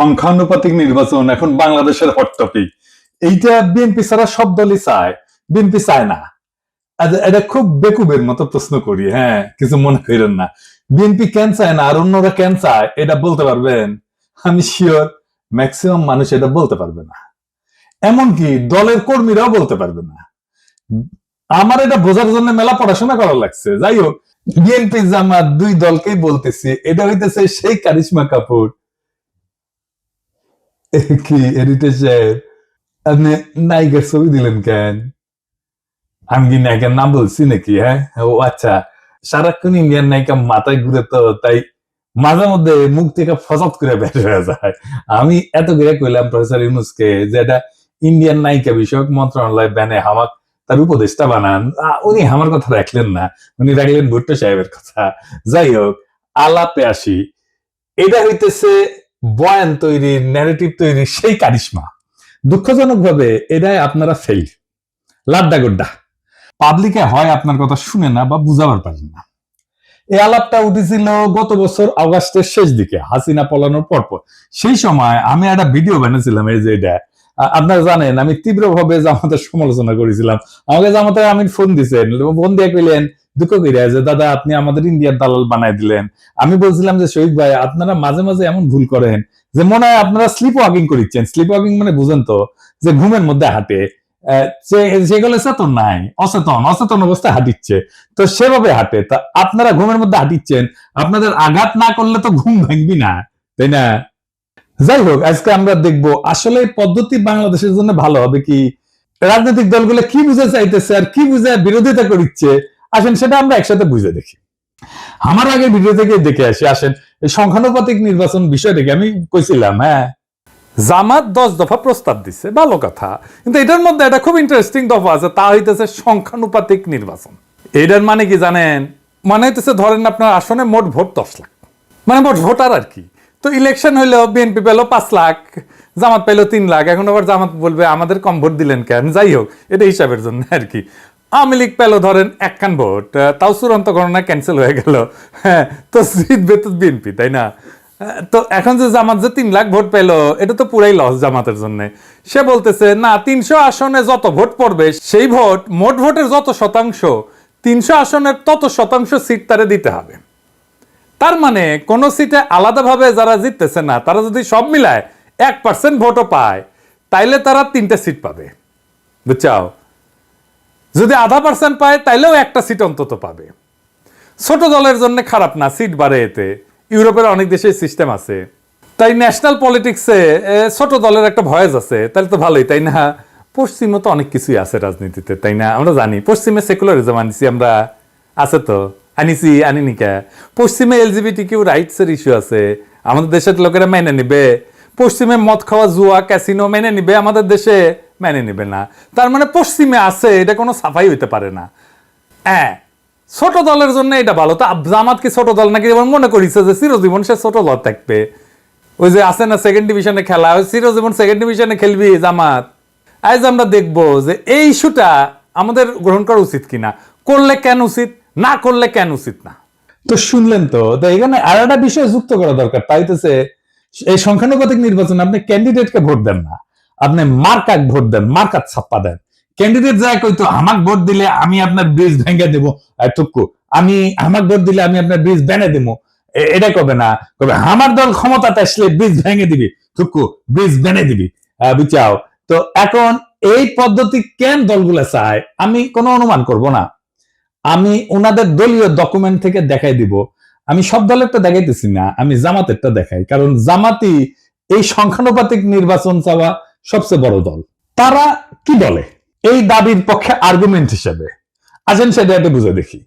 সংখ্যানুপাতিক নির্বাচন এখন বাংলাদেশের হট টপিক। এইটা বিএনপি ছাড়া সব দলই চায়, বিএনপি চায় না। এটা খুব বেকুবের মতো প্রশ্ন করি, হ্যাঁ, কিছু মনে করেন না। বিএনপি কেন চায় না আর অন্যরা কেন চায় এটা বলতে পারবেন? আমি শিওর ম্যাক্সিমাম মানুষ এটা বলতে পারবে না, এমনকি দলের কর্মীরাও বলতে পারবে না। আমার এটা বোঝার জন্য মেলা পড়াশোনা করা লাগছে। যাই হোক, বিএনপি জামাত দুই দলকেই বলতেছি, এটা হইতেছে সেই কারিশমা কাপুর কি হেরিটেজের আপনি নায়িকার ছবি দিলেন কেন? আমি কি নায়িকার নাম বলছি নাকি? হ্যাঁ, ও আচ্ছা, সারাক্ষণ ইন্ডিয়ান নায়িকা মাথায় ঘুরে তো, তাই মাঝে মধ্যে মুখ থেকে ফসাদ করে বের হয়ে যায়। আমি এত করে কইলাম প্রফেসর ইউনূসকে যে এটা ইন্ডিয়ান নায়িকা বিষয়ক মন্ত্রণালয় ব্যানে হামাক তার উপদেষ্টা বানান, উনি আমার কথা রাখলেন না, উনি রাখলেন ভুট্টো সাহেবের কথা। যাই হোক, আলাপে আসি। এটা হইতেছে বয়ান তৈরির, ন্যারেটিভ তৈরির সেই কারিশমা। দুঃখজনক ভাবে এটাই আপনারা ফেল, লাড্ডা গোড্ডা। পাবলিকে হয় আপনার কথা শুনে না বা বুঝাবার পারেন না। এই আলাপটা উঠেছিল গত বছর অগাস্টের শেষ দিকে, হাসিনা পলানোর পরপর। সেই সময় আমি একটা ভিডিও বানিয়েছিলাম, এই যে এটা আপনারা জানেন, আমি তীব্রভাবে জামাতের সমালোচনা করেছিলাম। আমাকে জামাতের আমিন ফোন দিচ্ছেন, ফোন দিয়ে কইলেন দুঃখ করিয়া যে দাদা আপনি আমাদের ইন্ডিয়ার দালাল বানাই দিলেন। আমি বলছিলাম যে শহীদ ভাই, আপনারা মাঝে মাঝে এমন ভুল করেন যে মনে হয় আপনারা স্লিপ ওয়াকিং করিচ্ছেন। স্লিপ ওয়াকিং মানে বুঝেন তো, যে ঘুমের মধ্যে হাঁটে, সেগুলো চেতন নাই, অচেতন অবস্থায় হাঁটিচ্ছে, তো সেভাবে হাঁটে। তা আপনারা ঘুমের মধ্যে হাঁটিচ্ছেন, আপনাদের আঘাত না করলে তো ঘুম ভাঙবি না, তাই না? যাই হোক, আজকে আমরা দেখব আসলে এই পদ্ধতি বাংলাদেশের জন্য ভালো হবে কি, রাজনৈতিক দলগুলো কি বুঝে চাইতেছে আর কি বুঝে বিরোধিতা করছে। আসেন সেটা আমরা একসাথে বুঝে দেখি। আমার আগে ভিডিও থেকে দেখে আসি। আসেন, এই সংখ্যানুপাতিক নির্বাচন বিষয়টাকে আমি কইছিলাম, হ্যাঁ, জামাত 10 দফা প্রস্তাব দিচ্ছে, ভালো কথা, কিন্তু এটার মধ্যে একটা খুব ইন্টারেস্টিং দফা আছে, তা হইতেছে সংখ্যানুপাতিক নির্বাচন। এটার মানে কি জানেন? মানে হইতেছে ধরেন আপনার আসনে মোট ভোট 10 লাখ, মানে মোট ভোটার আর কি। তো ইলেকশন হইলো বিএনপি পেলো 5 লাখ, জামাত পেলো 3 লাখ। এখন আবার জামাত বলবে আমাদের কম ভোট দিলেন কেন? যাই হোক, এটা হিসাবের জন্য আর কি। আওয়ামী লীগ পেলো ধরেন 1 খান ভোট, তাও চূড়ান্ত গণনা ক্যান্সেল হয়ে গেল, হ্যাঁ, তো জিতবে তো বিএনপি, তাই না? তো এখন যে জামাত যে 3 লাখ ভোট পেলো, এটা তো পুরাই লস জামাতের জন্য। সে বলতেছে না, 300 আসনে যত ভোট পড়বে সেই ভোট, মোট ভোটের যত শতাংশ, 300 আসনের তত শতাংশ সিট তারে দিতে হবে। তার মানে কোন সিটে আলাদাভাবে যারা জিততেছে না, তারা যদি সব মিলায় 1% ভোটও পায়, তাইলে তারা 3টে সিট পাবে, বুঝছাও? যদি 0.5% পায়, তাইলেও একটা সিট অন্তত পাবে। ছোট দলের জন্য খারাপ না, সিট বাড়ে এতে। ইউরোপের অনেক দেশে সিস্টেম আছে। তাই ন্যাশনাল পলিটিক্সে ছোট দলের একটা ভয়েস আছে, তাহলে তো ভালোই, তাই না? পশ্চিমে তো অনেক কিছুই আছে রাজনীতিতে, তাই না? আমরা জানি পশ্চিমে সেকুলারিজম আনিছি আমরা, আছে তো, আনিনিকা। পশ্চিমে এলজিবিটি কিউ রাইটস এর ইস্যু আছে, আমাদের দেশের লোকেরা মেনে নিবে। পশ্চিমে মদ খাওয়া, জুয়া, ক্যাসিনো মেনে নিবে, আমাদের দেশে মেনে নিবে না। তার মানে পশ্চিমে আছে, এটা কোনো সাফাই হইতে পারে না। হ্যাঁ, ছোট দলের জন্য এটা ভালো। তা জামাত কি ছোট দল নাকি? মনে করিছে যে চিরজীবন সে ছোট দল থাকবে। ওই যে আছে না সেকেন্ড ডিভিশনে খেলা, ওই চিরজীবন সেকেন্ড ডিভিশনে খেলবি জামাত। আজ আমরা দেখবো যে এই ইস্যুটা আমাদের গ্রহণ করা উচিত কিনা, করলে কেন উচিত, না করলে কেন উচিত না। তো শুনলেন তো, এখানে আর একটা বিষয় যুক্ত করা দরকার, তাইতেছে এই সংখ্যানুপাতিক নির্বাচন আপনি ক্যান্ডিডেটকে ভোট দেন না, আপনি মার্কাক ভোট দেন, মার্কাত ছাপ্পা দেন। ক্যান্ডিডেট যায় কইতো আমাক ভোট দিলে আমি আপনার ব্রিজ ভেঙে দেবো, আমি আমাক ভোট দিলে আমি আপনার ব্রিজ বেনে দেবো, এটা কবে না, কবে আমার দল ক্ষমতাতে আসলে ব্রিজ ভেঙে দিবি, থুকু ব্রিজ বেনে দিবি, বুঝাও। তো এখন এই পদ্ধতি কেন দলগুলা চায় আমি কোনো অনুমান করব না, আমি ওনাদের দলীয় ডকুমেন্ট থেকে দেখাই দিব। আমি সব দলেরটা দেখাইতেছি না, আমি জামাতেরটা দেখাই, কারণ জামাতি এই সংখ্যানুপাতিক নির্বাচন চাওয়া সবচেয়ে বড় দল। তারা কি বলে এই দাবির পক্ষে আর্গুমেন্ট হিসেবে, আসেন সেটা একটু বুঝে দেখি।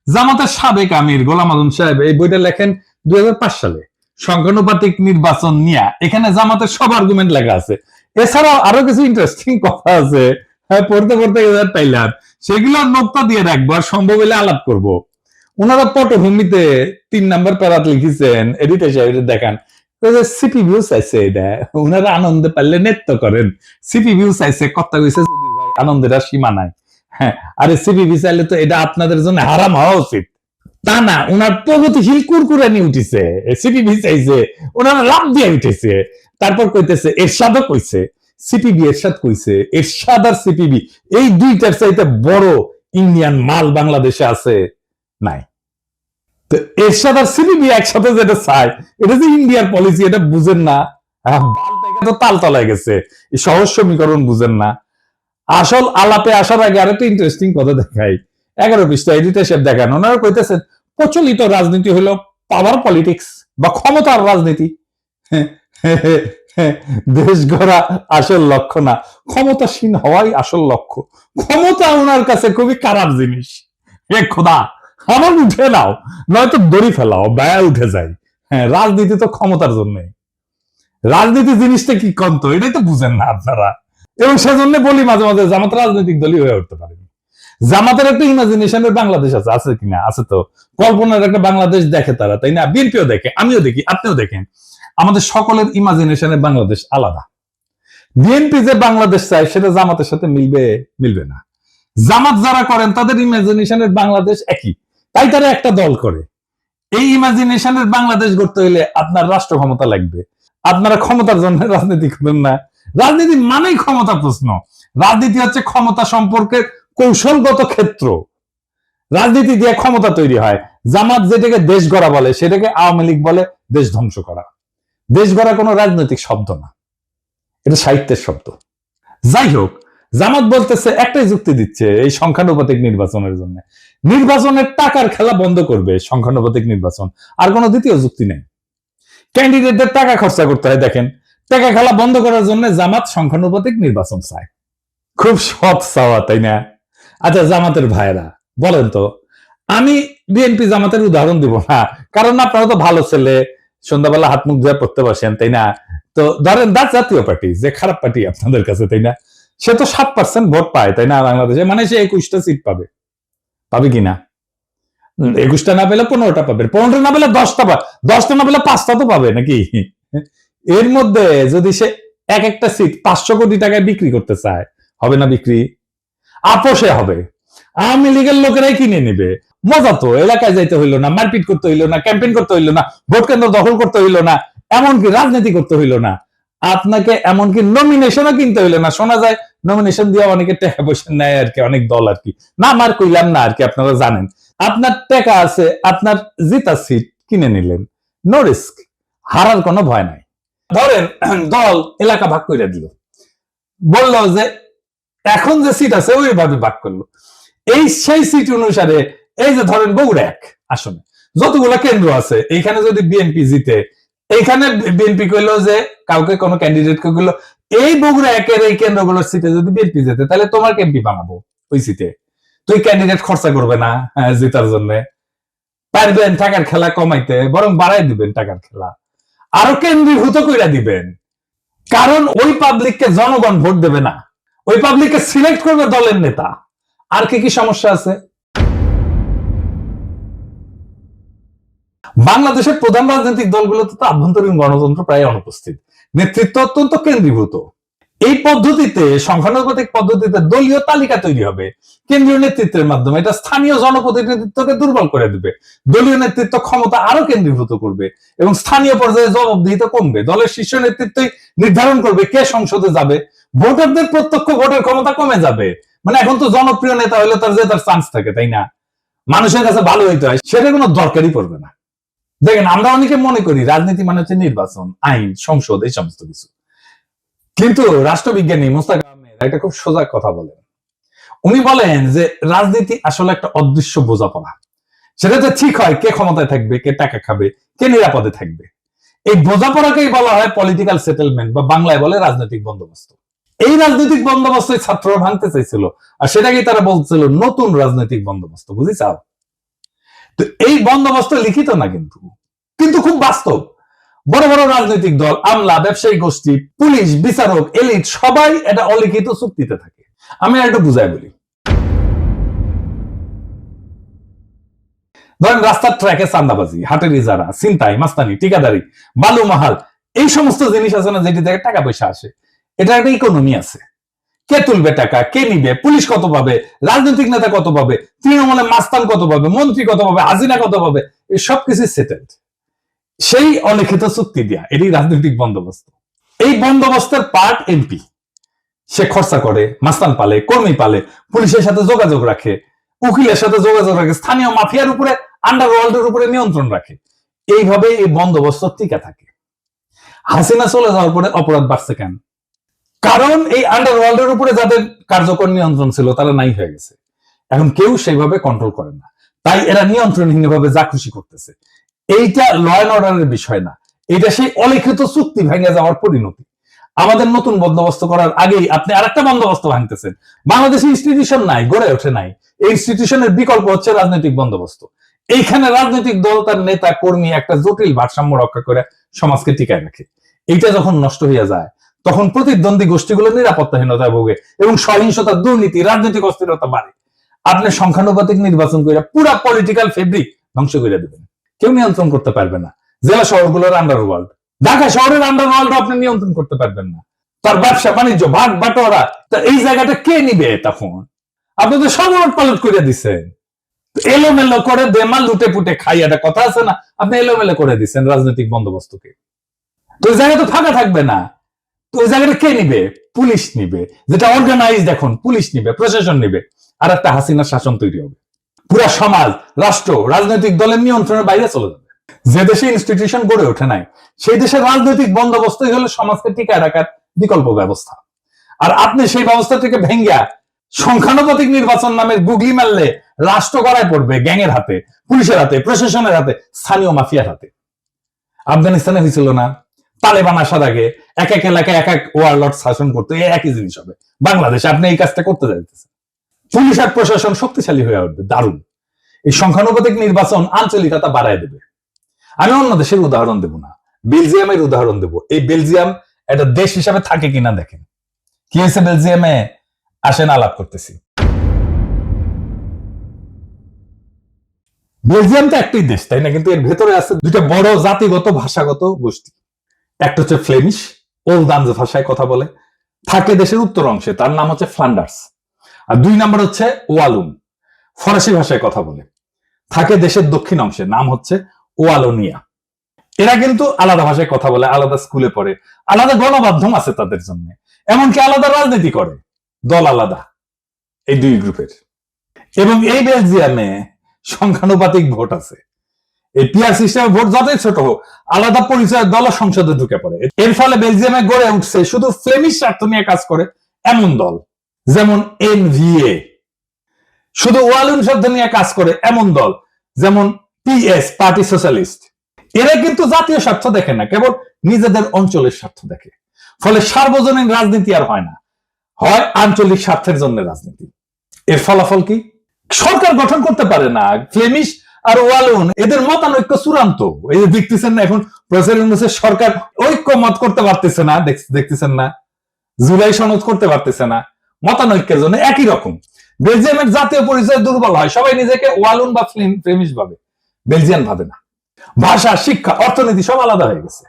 জামাতের সাবেক আমির গোলাম আজম সাহেব এই বইটা লেখেন 2005 সালে, সংখ্যানুপাতিক নির্বাচন নিয়ে। এখানে জামাতের সব আর্গুমেন্ট লেখা আছে। এছাড়াও আরো কিছু ইন্টারেস্টিং কথা আছে, পড়তে পড়তে পাইলাম, সেগুলো নোক্তা দিয়ে রাখবো, আর সম্ভব হলে আলাপ করব। ওনারা পটভূমিতে 3 নাম্বার প্যারাত লিখেছেন, এডিটর সাহেব দেখান, সিপি ভিউ চাইছে, এটা ওনারা আনন্দে পারলে নৃত্য করেন। সিপি ভিউ চাইছে, কথা কইছে আনন্দের আর সীমা নাই। হ্যাঁ, আরে সিপি ভিউ চাইলে তো এটা আপনাদের জন্য হারাম হওয়া উচিত। তা না, ওনার প্রগতিশীল কুরকুরানি উঠেছে, সিপিবি চাইছে, ওনারা লাভ দিয়ে উঠেছে। তারপর কইতেছে এরশাদও কইছে, সিপিবি এরশাদ কইছে, এরশাদ আর সিপিবি এই দুইটার চাইতে বড় ইন্ডিয়ান মাল বাংলাদেশে আছে নাই। তো এরশাদ আর সিপিবি একসাথে যেটা চায়, এটা যে ইন্ডিয়ার পলিসি, এটা বুঝেন না। তো তাল তলায় গেছে, এই সহজ সমীকরণ বুঝেন না। আসল আলাপে আসার আগে আরেকটা ইন্টারেস্টিং কথা দেখাই। 11 পৃষ্ঠা এডিটর সাহেব দেখান, ওনারা কইতেছেন প্রচলিত রাজনীতি হলো পাওয়ার পলিটিক্স বা ক্ষমতার রাজনীতি। দেশ গড়া আসল লক্ষ্য না, ক্ষমতাসীন হওয়াই আসল লক্ষ্য। ক্ষমতা ওনার কাছে খুবই খারাপ জিনিস। হে খোদা, আমার উঠে নাও, নয়তো দড়ি ফেলাও, ব্যয় উঠে যায়। হ্যাঁ, রাজনীতি তো ক্ষমতার জন্য। রাজনীতি জিনিসটা কি কন্ত, এটাই তো বুঝেন না আপনারা। এবং সেজন্য বলি মাঝে মাঝে জামাত রাজনৈতিক দলই হয়ে উঠতে পারেনি। জামাতের একটা ইমাজিনেশনের বাংলাদেশ আছে, আছে কিনা? আছে তো। কল্পনার একটা বাংলাদেশ দেখে তারা, তাই না? বিএনপিও দেখে, আমিও দেখি, আপনিও দেখেন। আমাদের সকলের ইমাজিনেশনের বাংলাদেশ আলাদা। বিএনপি যে বাংলাদেশ চায় সেটা জামাতের সাথে মিলবে? মিলবে না। জামাত যারা করেন তাদের ইমাজিনেশনের বাংলাদেশ একই, তাই তারা একটা দল করে। এই ইমাজিনেশনের বাংলাদেশ গড়তে হলে আপনার রাষ্ট্র ক্ষমতা লাগবে। আপনারা ক্ষমতার জন্য রাজনীতি করেন না। রাজনীতি মানেই ক্ষমতা প্রশ্ন। রাজনীতি হচ্ছে ক্ষমতা সম্পর্কের কৌশলগত ক্ষেত্র। রাজনীতি দিয়ে ক্ষমতা তৈরি হয়। জামাত যেটাকে দেশ গড়া বলে সেটাকে আওয়ামী লীগ বলে দেশ ধ্বংস করা। দেশ গড়া কোনো রাজনৈতিক শব্দ না, এটা সাহিত্যের শব্দ। যাই হোক, জামাত বলতেছে, একটাই যুক্তি দিচ্ছে এই সংখ্যানুপাতিক নির্বাচনের জন্য, নির্বাচনের টাকার খেলা বন্ধ করবে সংখ্যানুপাতিক নির্বাচন। আর কোনো দ্বিতীয় যুক্তি নেই। ক্যান্ডিডেটদের টাকা খরচা করতে হয়। দেখেন, টাকা খেলা বন্ধ করার জন্য জামাত সংখ্যানুপাতিক নির্বাচন চায়। খুব সৎ চাওয়া, তাই না? আচ্ছা, জামাতের ভাইরা বলেন তো, আমি বিএনপি জামাতের উদাহরণ দিব না, কারণ আপনারা তো ভালো ছেলে, সন্ধ্যাবেলা হাত মুখ ধুয়ে পড়তে বসেন, তাই না? তো ধরেন জাতীয় পার্টি, যে খারাপ পার্টি আপনাদের কাছে, তাই না? সে তো 7% ভোট পায়, তাই না? বাংলাদেশে মানে সে 21টা সিট পাবে, পাবে কিনা? 21টা না পেলে 15টা পাবে, 15টা না পেলে 10টা পাবে, 10টা না পেলে 5টা তো পাবে নাকি? এর মধ্যে যদি সে এক একটা সিট 500 কোটি টাকায় বিক্রি করতে চায়, হবে না বিক্রি? আপোষে হবে। আওয়ামী লীগের লোকেরাই কিনে নেবে। মজা তো, এলাকায় যাইতে হইলো না, মারপিট করতে হইলো না, ক্যাম্পেইন করতে হইলো না, ভোট কেন্দ্র দখল করতে হইলো না, এমনকি রাজনীতি করতে হইলো না, আপনাকে এমনকি নমিনেশনও কিনতে হইলো না। শোনা যায় নমিনেশন দিয়ে অনেকে টাকা পয়সা নেয় আর কি, অনেক দল আর কি। না, আমার কইলাম না আর কি, আপনারা জানেন। আপনার টাকা আছে, আপনার জিতা সিট কিনে নিলেন, নো রিস্ক, হারার কোনো ভয় নাই। ধরেন দল এলাকা ভাগ করে দিল, বললো যে এখন যে সিট আছে ওইভাবে ভাগ করলো। এই সেই সিট অনুসারে, এই যে ধরেন বগুড়া 1 আসনে যতগুলো কেন্দ্র আছে, এইখানে যদি বিএনপি জিতে, এইখানে বিএনপি কইলো যে কাউকে কোনো ক্যান্ডিডেট কে কইলো, এই বগুড়া 1-এর এই কেন্দ্রগুলোর সিটে যদি বিএনপি জিতে, তাহলে তোমার এমপি বানাবো ওই সিটে। তুই ক্যান্ডিডেট খরচা করবে না জেতার জন্য, পারবেন টাকার খেলা কমাইতে, বরং বাড়াই দিবেন টাকার খেলা, আরো কেন্দ্রীভূত কইরা দিবেন। কারণ ওই পাবলিককে জনগণ ভোট দেবে না, ওই পাবলিককে সিলেক্ট করবে দলের নেতা। আর কি কি সমস্যা আছে? বাংলাদেশের প্রধান রাজনৈতিক দলগুলোতে তো আভ্যন্তরীণ গণতন্ত্র প্রায় অনুপস্থিত, নেতৃত্ব অত্যন্ত কেন্দ্রীভূত। এই পদ্ধতিতে, সংখ্যানুপাতিক পদ্ধতিতে দলীয় তালিকা তৈরি হবে কেন্দ্রীয় নেতৃত্বের মাধ্যমে। এটা স্থানীয় জনপ্রতিনিধিত্বকে দুর্বল করে দিবে। দলীয় নেতৃত্ব ক্ষমতা আরো কেন্দ্রীভূত করবে এবং স্থানীয় পর্যায়ে জবাবদিহিতা কমবে। দলের শীর্ষ নেতৃত্বই নির্ধারণ করবে কে সংসদে যাবে। ভোটারদের প্রত্যক্ষ ভোটের ক্ষমতা কমে যাবে। মানে এখন তো জনপ্রিয় নেতা হলে তার জেতার চান্স থাকে, তাই না? মানুষের কাছে ভালো হইতে হয়, সেটা কোনো দরকারই পড়বে না। দেখেন, আমরা অনেকে মনে করি রাজনীতি মানে হচ্ছে নির্বাচন, আইন, সংসদ, এই সমস্ত কিছু। কিন্তু রাষ্ট্রবিজ্ঞানী মোস্তাক আহমেদ একটা খুব সোজা কথা বলেন। উনি বলেন যে রাজনীতি আসলে একটা অদৃশ্য বোঝাপড়া। সেটাতে ঠিক হয় কে ক্ষমতায় থাকবে, কে টাকা খাবে, কে নিরাপদে থাকবে। এই বোঝাপড়াকেই বলা হয় পলিটিক্যাল সেটেলমেন্ট, বা বাংলায় বলে রাজনৈতিক বন্দোবস্ত। এই রাজনৈতিক বন্দোবস্তই ছাত্ররা ভাঙতে চাইছিল, আর সেটাকেই তারা বলছিল নতুন রাজনৈতিক বন্দোবস্ত। বুঝিছাও? তো এই বন্দোবস্ত লিখিত না, কিন্তু কিন্তু খুব বাস্তব। বড় বড় রাজনৈতিক দল, আমলা, ব্যবসায়ী গোষ্ঠী, পুলিশ, বিচারক, এলিট সবাই এটা অলিখিত চুক্তিতে থাকে। আমি একটু বুঝাই বলি। ধরেন রাস্তার ট্র্যাকে চান্দাবাজি, হাটের ইজারা, ছিনতাই, মাস্তানি, ঠিকাদারি, বালু মাহাল, এই সমস্ত জিনিস আছে না, যেটি থেকে টাকা পয়সা আসে, এটা একটা ইকোনমি আছে। কে তুলবে টাকা, কে নিবে, পুলিশ কত পাবে, রাজনৈতিক নেতা কত পাবে, তৃণমূলের মাস্তান কত পাবে, মন্ত্রী কত পাবে, হাসিনা কত পাবে, এই সবকিছু সেটেলড সেই অলিখিত চুক্তি দিয়া। এটি রাজনৈতিক বন্দোবস্ত। এই বন্দোবস্তের পার্ট এমপি। সে খরচা করে, মাস্তান পালে, কর্মী পালে, পুলিশের সাথে যোগাযোগ রাখে, উকিলের সাথে যোগাযোগ রাখে, স্থানীয় মাফিয়ার উপরে, আন্ডারওয়ার্ল্ডের উপরে নিয়ন্ত্রণ রাখে। এইভাবে এই বন্দোবস্ত টিকে থাকে। হাসিনা চলে যাওয়ার পরে অপরাধ বাড়ছে কেন? কারণ এই আন্ডারওয়ার্ল্ডের উপরে যাদের কার্যকর নিয়ন্ত্রণ ছিল তারা নাই হয়ে গেছে। এখন কেউ সেইভাবে কন্ট্রোল করে না, তাই এরা নিয়ন্ত্রণহীনভাবে যা খুশি করতেছে। এইটা ল অ্যান্ড অর্ডারের বিষয় না, এটা সেই অলিখিত চুক্তি ভেঙে যাওয়ার পরিণতি। আমাদের নতুন বন্দোবস্ত করার আগেই আপনি আরেকটা বন্দোবস্ত ভাঙতেছেন। বাংলাদেশে ইনস্টিটিউশন নাই, গড়ে ওঠে নাই। এই ইনস্টিটিউশনের বিকল্প হচ্ছে রাজনৈতিক বন্দোবস্ত। এইখানে রাজনৈতিক দল, তার নেতা কর্মী একটা জটিল ভারসাম্য রক্ষা করে সমাজকে টিকায় রাখে। এইটা যখন নষ্ট হয়ে যায় তখন প্রতিদ্বন্দ্বী গোষ্ঠীগুলো নিরাপত্তাহীনতায় ভোগে এবং সহিংসতা, দুর্নীতি, রাজনৈতিক অস্থিরতা বাড়ে। আপনি সংখ্যানুপাতিক নির্বাচন করে পুরা পলিটিক্যাল ফেব্রিক ধ্বংস করে দেবেন। কেউ নিয়ন্ত্রণ করতে পারবে না। জেলা শহরগুলোর আন্ডারওয়ার্ল্ড, ঢাকা শহরের আন্ডারওয়ার্ল্ড আপনি নিয়ন্ত্রণ করতে পারবেন না। তার ব্যবসা বাণিজ্য, ভাগ বাটোয়ারা, এই জায়গাটা কে নিবে? তখন আপনি তো সব উলট পালট করে দিচ্ছেন। এলোমেলো করে বেমাল লুটে পুটে খাই, একটা কথা আছে না, আপনি এলোমেলো করে দিচ্ছেন রাজনৈতিক বন্দোবস্তকে। তো ওই জায়গা তো ফাঁকা থাকবে না। তো ওই জায়গাটা কে নিবে? পুলিশ নিবে, যেটা অর্গানাইজড। এখন পুলিশ নিবে, প্রশাসন নিবে, আর একটা হাসিনার শাসন তৈরি হবে। পুরা সমাজ, রাষ্ট্র, রাজনৈতিক দলের নিয়ন্ত্রণের বাইরে চলে যাবে। যে দেশে ইনস্টিটিউশন গড়ে ওঠে নাই সেই দেশের রাজনৈতিক বন্দোবস্তই হলো সমাজকে টিকায় রাখার বিকল্প ব্যবস্থা। আর আপনি সেই ব্যবস্থা থেকে ভেঙ্গা সংখ্যানুপাতিক নির্বাচন নামের গুগলি মারলে রাষ্ট্র গড়ায় পড়বে গ্যাংয়ের হাতে, পুলিশের হাতে, প্রশাসনের হাতে, স্থানীয় মাফিয়ার হাতে। আফগানিস্তানে হয়েছিল না? তালেবান আসার আগে এক এক এলাকায় এক এক ওয়ারলর্ড শাসন করতো, এই একই জিনিস হবে বাংলাদেশে। আপনি এই কাজটা করতে যাইতেছেন। পুলিশ আর প্রশাসন শক্তিশালী হয়ে উঠবে, দারুণ। এই সংখ্যানুপাতিক নির্বাচন আঞ্চলিকতা বাড়ায় দেবে। আমি অন্য দেশের উদাহরণ দেব না, বেলজিয়ামের উদাহরণ দেব। এই বেলজিয়াম একটা দেশ হিসাবে থাকে কিনা দেখেন। কি হয়েছে বেলজিয়ামে? আসেন আলাপ করতেছি। বেলজিয়াম তো একটাই দেশ, তাই না? কিন্তু এর ভেতরে আছে দুইটা বড় জাতিগত ভাষাগত গোষ্ঠী। একটা হচ্ছে ফ্লেমিশ, ওলদান্স ভাষায় কথা বলে, থাকে দেশের উত্তর অংশে, তার নাম হচ্ছে ফ্লান্ডার্স। আর দুই নম্বর হচ্ছে ওয়ালুন, ফরাসি ভাষায় কথা বলে, থাকে দেশের দক্ষিণ অংশে, নাম হচ্ছে ওয়ালোনিয়া। এরা কিন্তু আলাদা ভাষায় কথা বলে, আলাদা স্কুলে পড়ে, আলাদা গণমাধ্যম আছে তাদের জন্য, এমনকি আলাদা রাজনীতি করে, দল আলাদা এই দুই গ্রুপের। এবং এই বেলজিয়ামে সংখ্যানুপাতিক ভোট আছে। এই পিআর সিস্টেমে ভোট যতই ছোট হোক, আলাদা পরিচয়ের দল সংসদে ঢুকে পড়ে। এর ফলে বেলজিয়ামে গড়ে উঠছে শুধু ফ্লেমিশ স্বার্থ নিয়ে কাজ করে এমন দল, যেমন এনভিএ। শুধু ওয়ালুন শব্দ নিয়ে কাজ করে এমন দল, যেমন পিএস, পার্টি সোশ্যালিস্ট। এরা কিন্তু জাতীয় স্বার্থ দেখে না, কেবল নিজেদের অঞ্চলের স্বার্থ দেখে। ফলে সার্বজনীন রাজনীতি আর হয় না, হয় আঞ্চলিক স্বার্থের জন্য রাজনীতি। এর ফলাফল কি? সরকার গঠন করতে পারে না। ফ্লেমিশ আর ওয়ালুন এদের মতানৈক্য চূড়ান্ত। এই যে দেখতেছেন না, এখন প্রফেসর ইউনূসের সরকার ঐক্যমত করতে পারতেছে না, দেখতেছেন না, জুলাই সনদ করতে পারতেছে না, মতানৈক্যের জন্য। একই রকম বেলজিয়ামের জাতীয় পরিচয় দুর্বল হয়, সবাই নিজেকে ওয়ালুন বা ফ্লেমিশ ভাবে, বেলজিয়ান ভাবে না। ভাষা, শিক্ষা, অর্থনীতি সব আলাদা হয়ে গেছে।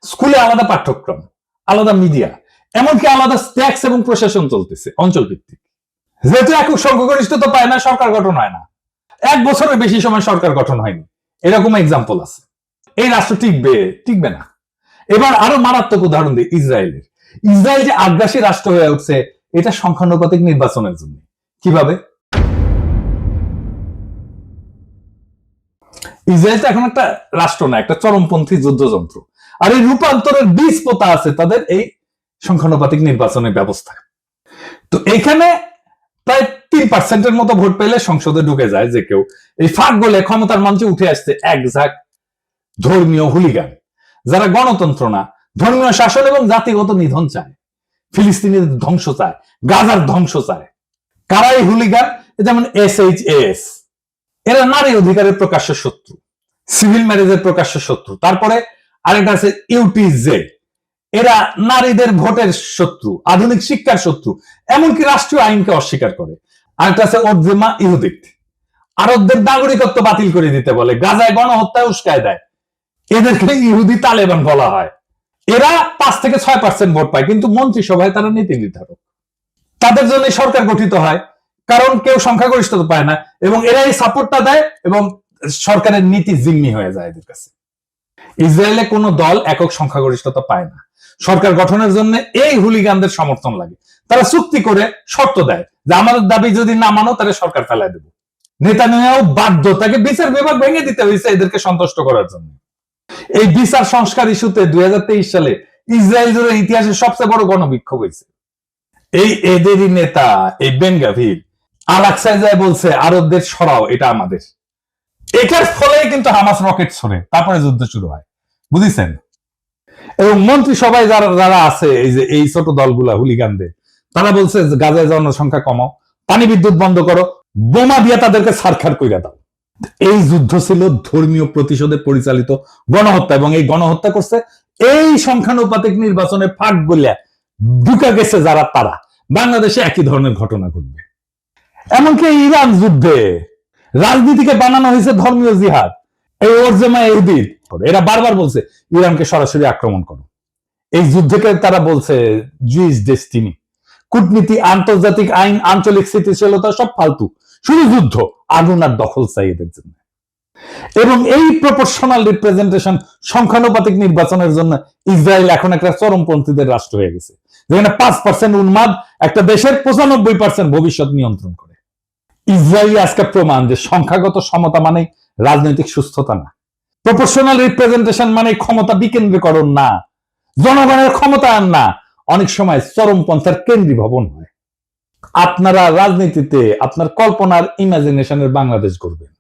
স্কুলে আলাদা পাঠ্যক্রম, আলাদা মিডিয়া, এমনকি আলাদা ট্যাক্স এবং প্রশাসন চলতেছে অঞ্চল ভিত্তিক। যেহেতু একক সংখ্যাগরিষ্ঠতা পায় না, সরকার গঠন হয় না। 1 বছরের বেশি সময় সরকার গঠন হয়নি, এরকম এক্সাম্পল আছে। এই রাষ্ট্র টিকবে না। এবার আরো মারাত্মক উদাহরণ দিই ইসরায়েলের। ইসরায়েল যে আগ্রাসী রাষ্ট্র হয়ে উঠছে, এটা সংখ্যানুপাতিক নির্বাচনের জন্য। কিভাবে? ইসরায়েল তো এখন একটা রাষ্ট্র না, একটা চরমপন্থী যুদ্ধযন্ত্র। আর এই রূপান্তরের বীজ পোতা আছে তাদের এই সংখ্যানুপাতিক নির্বাচনের ব্যবস্থায়। তো এইখানে প্রায় 3% মতো ভোট পেলে সংসদে ঢুকে যায় যে কেউ। এই ফাঁক গলে ক্ষমতার মঞ্চে উঠে আসছে এক ঝাঁক ধর্মীয় হুলিগান, যারা গণতন্ত্র না, ধর্মীয় শাসন এবং জাতিগত নিধন চায়, ফিলিস্তিনের ধ্বংস চায়, গাজার ধ্বংস চায়। কারা এই হুলিগান? যেমন SHAS, এরা নারী অধিকারের প্রকাশ্য শত্রু, সিভিল ম্যারেজের প্রকাশ্য শত্রু। তারপরে আরেকটা আছে UTZ, এরা নারীদের ভোটের শত্রু, আধুনিক শিক্ষার শত্রু, এমনকি রাষ্ট্রীয় আইনকে অস্বীকার করে। আরেকটা আছে ওরজেমা ইহুদিক, আরবদের নাগরিকত্ব বাতিল করে দিতে বলে, গাজায় গণহত্যায় উস্কায় দেয়। এদেরকে ইহুদি তালেবান বলা হয়। এরা 5 থেকে 6% ভোট পায়, কিন্তু মন্ত্রিসভায় তারা নীতি নির্ধারক। তাদের জন্য সরকার গঠিত হয়, কারণ কেউ সংখ্যাগরিষ্ঠতা পায় না এবং এরা এই সাপোর্টটা দেয় এবং সরকারের নীতি জিম্মি হয়ে যায় এদের কাছে। ইসরায়েলে কোনো দল একক সংখ্যাগরিষ্ঠতা পায় না। সরকার গঠনের জন্য এই হুলিগানদের সমর্থন লাগে। তারা চুক্তি করে শর্ত দেয় যে আমাদের দাবি যদি না মানো তাহলে সরকার ফেলায় দেব। নেতানিয়াহু বাধ্য, তাকে বিচার বিভাগ ভেঙে দিতে হয়েছে এদেরকে সন্তুষ্ট করার জন্য। এই বিচার সংস্কার ইস্যুতে 2023 সালে ইসরায়েল জুড়ে ইতিহাসের সবচেয়ে বড় গণবিক্ষোভ হয়েছে। এই এদেরই নেতা এই বেন-গাভির আল-আকসায় যায় বলছে আরবদের সরাও, এটা আমাদের। এটার ফলেই কিন্তু হামাস রকেট ছড়ে, তারপরে যুদ্ধ শুরু হয়, বুঝেছেন? এবং মন্ত্রিসভায় যারা যারা আছে এই যে এই ছোট দলগুলা হুলিগানদের, তারা বলছে গাজায় জনসংখ্যা কমাও, পানি বিদ্যুৎ বন্ধ করো, বোমা দিয়ে তাদেরকে ছারখার কইরা দাও। এই যুদ্ধ ছিল ধর্মীয় প্রতিশোধে পরিচালিত গণহত্যা এবং এই গণহত্যা করছে এই সংখ্যানুপাতিক নির্বাচনে ফাঁক গলিয়া ঢুকা গেছে যারা, তারা বাংলাদেশে একই ধরনের ঘটনা ঘটবে। এমনকি ইরান যুদ্ধে রাজনীতিকে বানানো হয়েছে ধর্মীয় জিহাদ। এই ওরজেমা ইহুদির এরা বারবার বলছে ইরানকে সরাসরি আক্রমণ করো। এই যুদ্ধকে তারা বলছে জুইস ডেস্টিনি। কূটনীতি, আন্তর্জাতিক আইন, আঞ্চলিক স্থিতিশীলতা সব ফালতু, শুধু যুদ্ধ, আগুন আর দখল চাই এদের জন্য। এবং এই প্রপোর্শনাল রিপ্রেজেন্টেশন সংখ্যানুপাতিক নির্বাচনের জন্য ইসরায়েল এখন একটা চরমপন্থীদের রাষ্ট্র হয়ে গেছে, যেখানে 5% উন্মাদ একটা দেশের 95% ভবিষ্যৎ নিয়ন্ত্রণ করে। ইসরায়েল আজকে প্রমাণ যে সংখ্যাগত সমতা মানে রাজনৈতিক সুস্থতা না, প্রপোর্শনাল রিপ্রেজেন্টেশন মানে ক্ষমতা বিকেন্দ্রীকরণ না, জনগণের ক্ষমতায়ন না, অনেক সময় চরমপন্থার কেন্দ্রীভবন হয়। আপনারা রাজনীতিতে আপনার কল্পনার ইমাজিনেশনের বাংলাদেশ করবেন,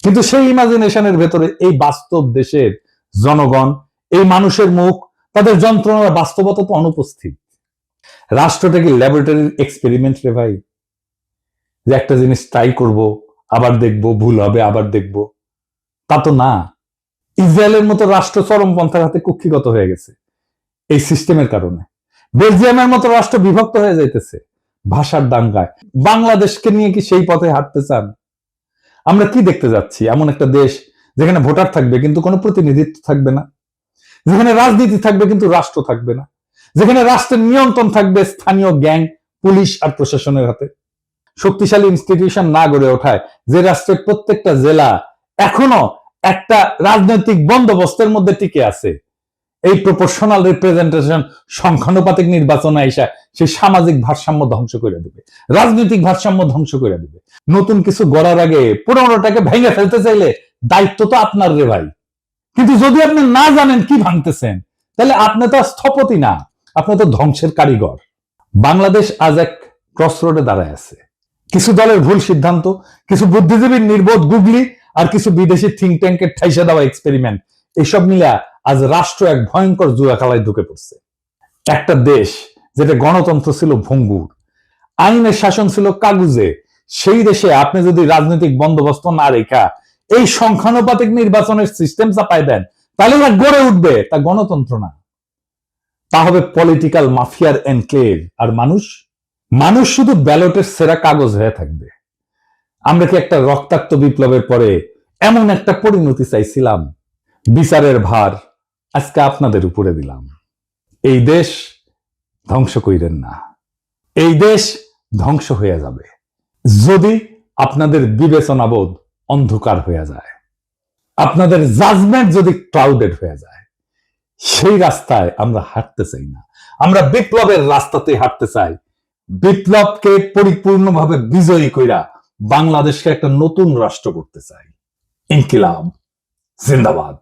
কিন্তু সেই ইমাজিনেশনের ভেতরে এই বাস্তব দেশের জনগণ, এই মানুষের মুখ, তাদের যন্ত্রণার বাস্তবতা তো অনুপস্থিত। রাষ্ট্রটা কি ল্যাবরেটরির এক্সপেরিমেন্ট রে ভাই, যে একটা জিনিস ট্রাই করব, আবার দেখব, ভুল হবে, আবার দেখব? তা তো না। ইসরায়েলের মতো রাষ্ট্র চরমপন্থার হাতে কুক্ষিগত হয়ে গেছে এই সিস্টেমের কারণে। বেলজিয়ামের মতো রাষ্ট্র বিভক্ত হয়ে যাইতেছে ভাষার দাঙ্গায়। বাংলাদেশকে নিয়ে কি সেই পথে হাঁটতে চান? আমরা কি দেখতে যাচ্ছি? এমন একটা দেশ যেখানে ভোটার থাকবে কিন্তু কোনো প্রতিনিধিত্ব থাকবে না, যেখানে রাজনীতি থাকবে কিন্তু রাষ্ট্র থাকবে না, যেখানে রাষ্ট্রের নিয়ন্ত্রণ থাকবে স্থানীয় গ্যাং, পুলিশ আর প্রশাসনের হাতে। শক্তিশালী ইনস্টিটিউশন না গড়ে ওঠায় যে রাষ্ট্রের প্রত্যেকটা জেলা এখনো একটা রাজনৈতিক বন্দোবস্তের মধ্যে টিকে আছে, এই প্রপোর্শনাল রিপ্রেজেন্টেশন সংখ্যানুপাতিক নির্বাচন আইসা সেই সামাজিক ভারসাম্য ধ্বংস করে দেবে, রাজনৈতিক ভারসাম্য ধ্বংস করে দেবে। নতুন কিছু গড়ার আগে পুরনোটাকে ভেঙে ফেলতে চাইলে দায়িত্ব তো আপনার রে ভাই। কিন্তু যদি আপনি না জানেন কি ভাঙতেছেন, তাহলে আপনি তো স্থপতি না, আপনি তো ধ্বংসের কারিগর। বাংলাদেশ আজ এক ক্রসরোডে দাঁড়ায় আছে। কিছু দলের ভুল সিদ্ধান্ত, কিছু বুদ্ধিজীবীর নির্বোধ গুগলি আর কিছু বিদেশি থিঙ্ক ট্যাঙ্কের ঠাইসা দেওয়া এক্সপেরিমেন্ট, এসব মিলা আজ রাষ্ট্র এক ভয়ঙ্কর জুয়া খেলায় ঢুকে পড়ছে। একটা দেশ যেটা গণতন্ত্র ছিল ভঙ্গুর, আইনের শাসন ছিল কাগুজে, সেই দেশে আপনি যদি রাজনৈতিক বন্দোবস্ত না রেখা এই সংখ্যানুপাতিক নির্বাচনের সিস্টেম চাপায় দেন, তাহলে ওরা গড়ে উঠবে তা গণতন্ত্র না, তা হবে পলিটিক্যাল মাফিয়ার এনক্লেভ। আর মানুষ শুধু ব্যালটের সেরা কাগজ হয়ে থাকবে। আমরা কি একটা রক্তাক্ত বিপ্লবের পরে এমন একটা পরিণতি চাইছিলাম? বিচারের ভার আজকে আপনাদের উপরে দিলাম। এই দেশ ধ্বংস কইরেন না, এই দেশ ধ্বংস হয়ে যাবে যদি আপনাদের বিবেচনাবোধ অন্ধকার হয়ে যায়, আপনাদের জাজমেন্ট যদি ক্লাউডেড হয়ে যায়। সেই রাস্তায় আমরা হাঁটতে চাই না, আমরা বিপ্লবের রাস্তাতে হাঁটতে চাই। বিপ্লবকে পরিপূর্ণভাবে বিজয়ী কইরা বাংলাদেশকে একটা নতুন রাষ্ট্র করতে চাই। ইনকিলাব জিন্দাবাদ।